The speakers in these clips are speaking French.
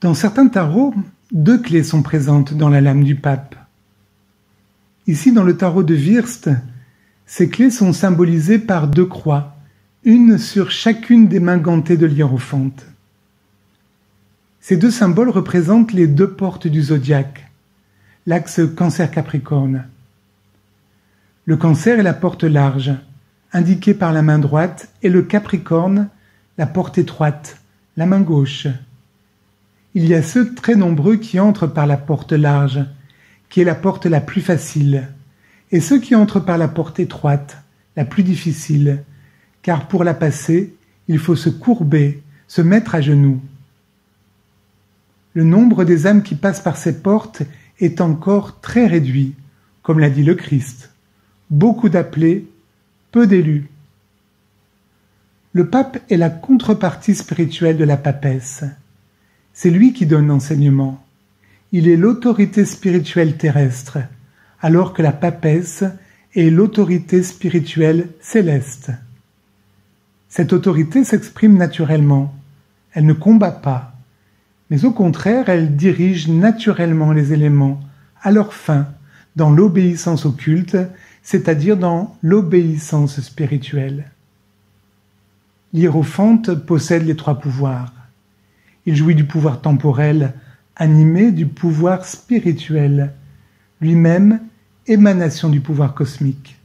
Dans certains tarots, 2 clés sont présentes dans la lame du pape. Ici, dans le tarot de Wirst, ces clés sont symbolisées par 2 croix, une sur chacune des mains gantées de l'hiérophante. Ces 2 symboles représentent les 2 portes du zodiaque, l'axe Cancer-Capricorne. Le Cancer est la porte large, indiquée par la main droite, et le Capricorne, la porte étroite, la main gauche. Il y a ceux très nombreux qui entrent par la porte large, qui est la porte la plus facile, et ceux qui entrent par la porte étroite, la plus difficile, car pour la passer, il faut se courber, se mettre à genoux. Le nombre des âmes qui passent par ces portes est encore très réduit, comme l'a dit le Christ. Beaucoup d'appelés, peu d'élus. Le pape est la contrepartie spirituelle de la papesse. C'est lui qui donne l'enseignement. Il est l'autorité spirituelle terrestre, alors que la papesse est l'autorité spirituelle céleste. Cette autorité s'exprime naturellement. Elle ne combat pas, mais au contraire, elle dirige naturellement les éléments à leur fin, dans l'obéissance au culte, c'est-à-dire dans l'obéissance spirituelle. L'hiérophante possède les 3 pouvoirs. Il jouit du pouvoir temporel, animé du pouvoir spirituel, lui-même émanation du pouvoir cosmique.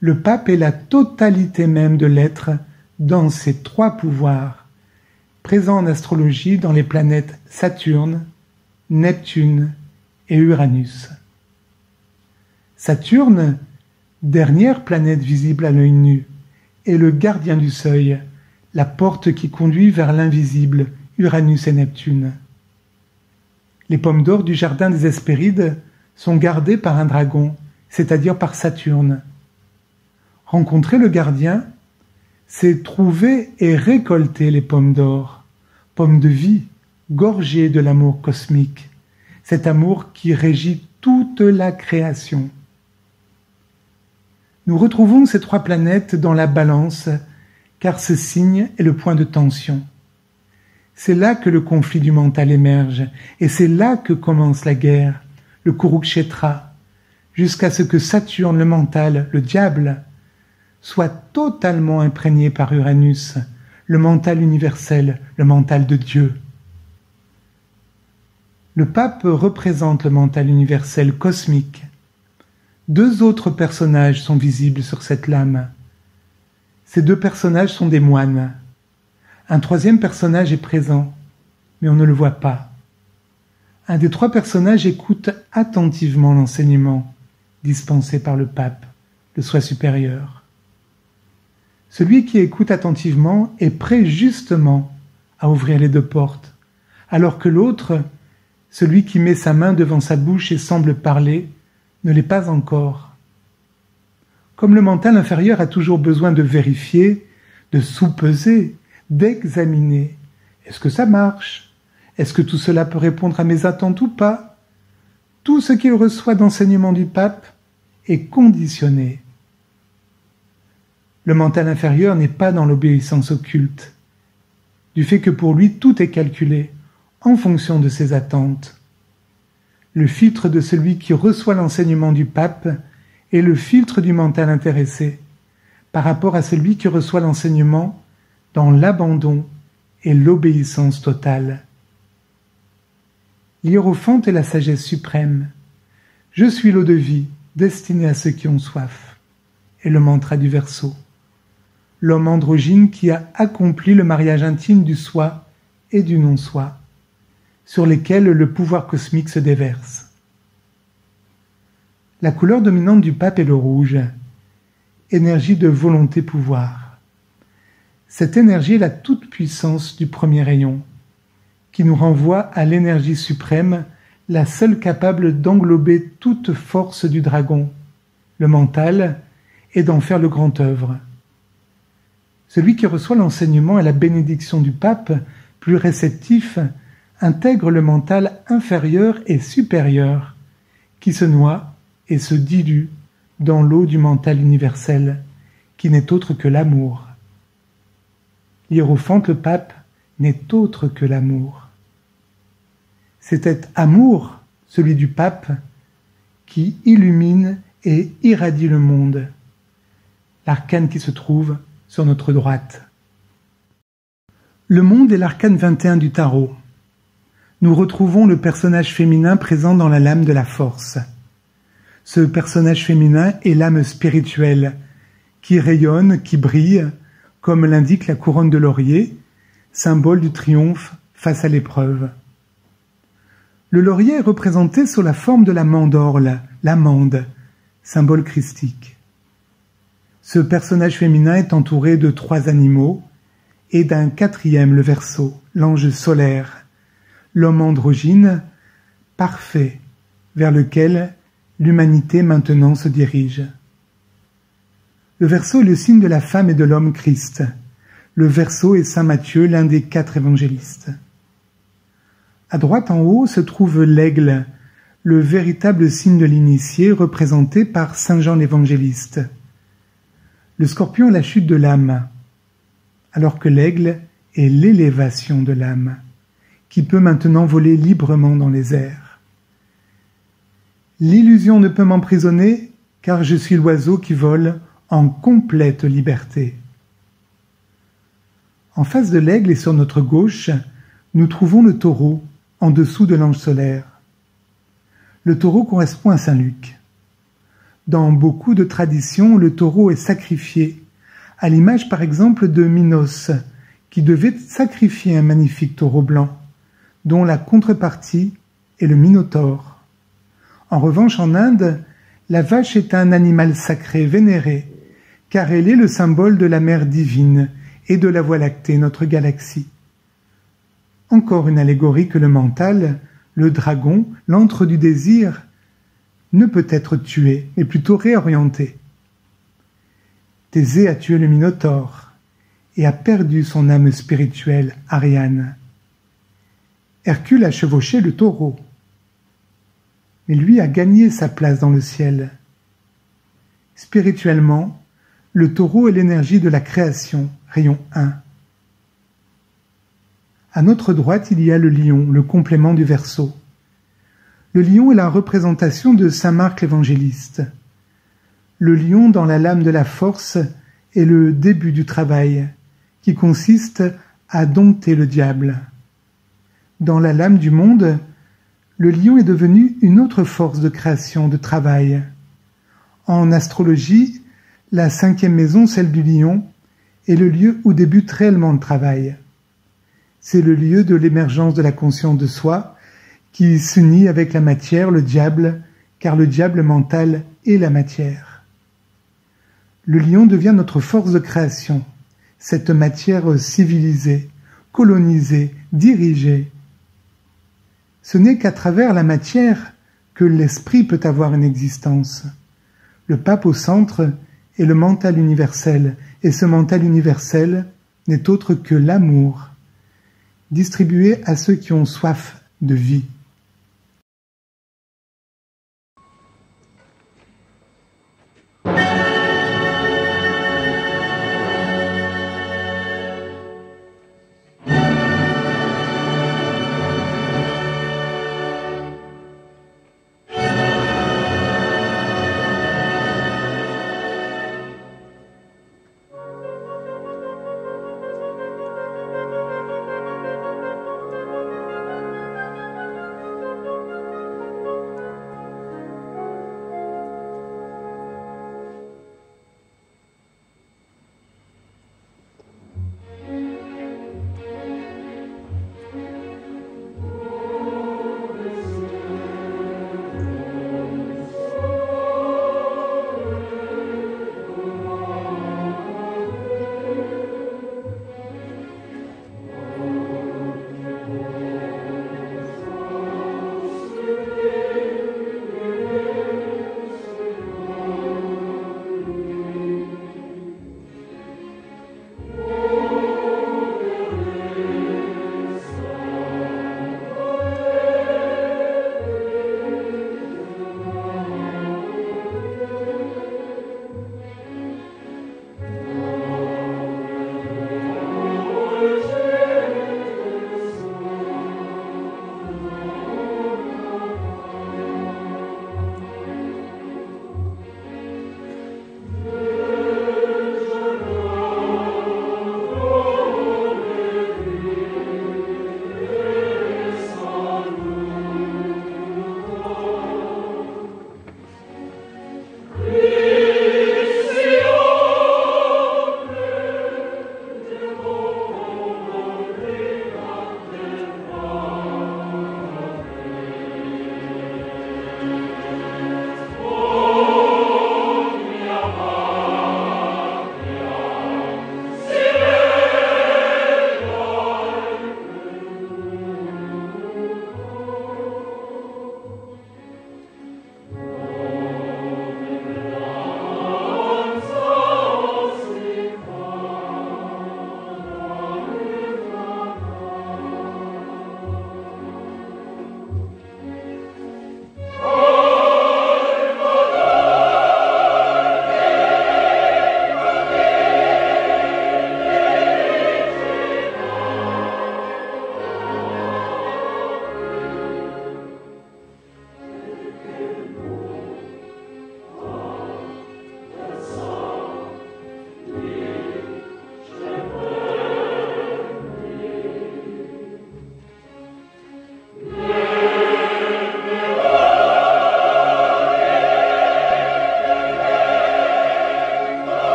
Le pape est la totalité même de l'être dans ces 3 pouvoirs, présents en astrologie dans les planètes Saturne, Neptune et Uranus. Saturne, dernière planète visible à l'œil nu, est le gardien du seuil, la porte qui conduit vers l'invisible, Uranus et Neptune. Les pommes d'or du jardin des Hespérides sont gardées par un dragon, c'est-à-dire par Saturne. Rencontrer le gardien, c'est trouver et récolter les pommes d'or, pommes de vie, gorgées de l'amour cosmique, cet amour qui régit toute la création. Nous retrouvons ces 3 planètes dans la balance, car ce signe est le point de tension. C'est là que le conflit du mental émerge, et c'est là que commence la guerre, le Kurukshetra, jusqu'à ce que Saturne, le mental, le diable, soit totalement imprégné par Uranus, le mental universel, le mental de Dieu. Le pape représente le mental universel cosmique. 2 autres personnages sont visibles sur cette lame. Ces 2 personnages sont des moines. Un 3e personnage est présent, mais on ne le voit pas. Un des 3 personnages écoute attentivement l'enseignement dispensé par le pape, le soi supérieur. Celui qui écoute attentivement est prêt justement à ouvrir les 2 portes, alors que l'autre, celui qui met sa main devant sa bouche et semble parler, ne l'est pas encore. Comme le mental inférieur a toujours besoin de vérifier, de sous-peser, d'examiner. Est-ce que ça marche? Est-ce que tout cela peut répondre à mes attentes ou pas? Tout ce qu'il reçoit d'enseignement du pape est conditionné. Le mental inférieur n'est pas dans l'obéissance au culte, du fait que pour lui tout est calculé en fonction de ses attentes. Le filtre de celui qui reçoit l'enseignement du pape est le filtre du mental intéressé, par rapport à celui qui reçoit l'enseignement dans l'abandon et l'obéissance totale. L'hiérophante est la sagesse suprême. Je suis l'eau de vie, destinée à ceux qui ont soif. Et le mantra du Verseau. L'homme androgyne qui a accompli le mariage intime du soi et du non-soi, sur lesquels le pouvoir cosmique se déverse. La couleur dominante du pape est le rouge, énergie de volonté-pouvoir. Cette énergie est la toute-puissance du premier rayon, qui nous renvoie à l'énergie suprême, la seule capable d'englober toute force du dragon, le mental, et d'en faire le grand œuvre. Celui qui reçoit l'enseignement et la bénédiction du pape, plus réceptif, intègre le mental inférieur et supérieur, qui se noie et se dilue dans l'eau du mental universel, qui n'est autre que l'amour. L'hiérophante, le pape, n'est autre que l'amour. C'est cet amour, celui du pape, qui illumine et irradie le monde. L'arcane qui se trouve sur notre droite. Le monde est l'arcane 21 du tarot. Nous retrouvons le personnage féminin présent dans la lame de la force. Ce personnage féminin est l'âme spirituelle, qui rayonne, qui brille, comme l'indique la couronne de laurier, symbole du triomphe face à l'épreuve. Le laurier est représenté sous la forme de la mandorle, l'amande, symbole christique. Ce personnage féminin est entouré de 3 animaux et d'un 4e, le Verseau, l'ange solaire, l'homme androgyne, parfait, vers lequel l'humanité maintenant se dirige. Le Verseau est le signe de la femme et de l'homme Christ. Le Verseau est saint Matthieu, l'un des 4 évangélistes. À droite en haut se trouve l'aigle, le véritable signe de l'initié représenté par saint Jean l'évangéliste. Le scorpion est la chute de l'âme, alors que l'aigle est l'élévation de l'âme, qui peut maintenant voler librement dans les airs. L'illusion ne peut m'emprisonner, car je suis l'oiseau qui vole en complète liberté. En face de l'aigle et sur notre gauche, nous trouvons le taureau, en dessous de l'ange solaire. Le taureau correspond à saint Luc. Dans beaucoup de traditions, le taureau est sacrifié, à l'image par exemple de Minos, qui devait sacrifier un magnifique taureau blanc, dont la contrepartie est le Minotaure. En revanche, en Inde, la vache est un animal sacré, vénéré, car elle est le symbole de la mère divine et de la Voie lactée, notre galaxie. Encore une allégorie que le mental, le dragon, l'antre du désir, ne peut être tué, mais plutôt réorienté. Thésée a tué le Minotaure et a perdu son âme spirituelle, Ariane. Hercule a chevauché le taureau, mais lui a gagné sa place dans le ciel. Spirituellement, le taureau est l'énergie de la création, rayon 1. À notre droite, il y a le lion, le complément du Verseau. Le lion est la représentation de saint Marc l'évangéliste. Le lion dans la lame de la force est le début du travail, qui consiste à dompter le diable. Dans la lame du monde, le lion est devenu une autre force de création, de travail. En astrologie, la 5e maison, celle du lion, est le lieu où débute réellement le travail. C'est le lieu de l'émergence de la conscience de soi, qui s'unit avec la matière, le diable, car le diable mental est la matière. Le lion devient notre force de création, cette matière civilisée, colonisée, dirigée. Ce n'est qu'à travers la matière que l'esprit peut avoir une existence. Le pape au centre est le mental universel, et ce mental universel n'est autre que l'amour, distribué à ceux qui ont soif de vie.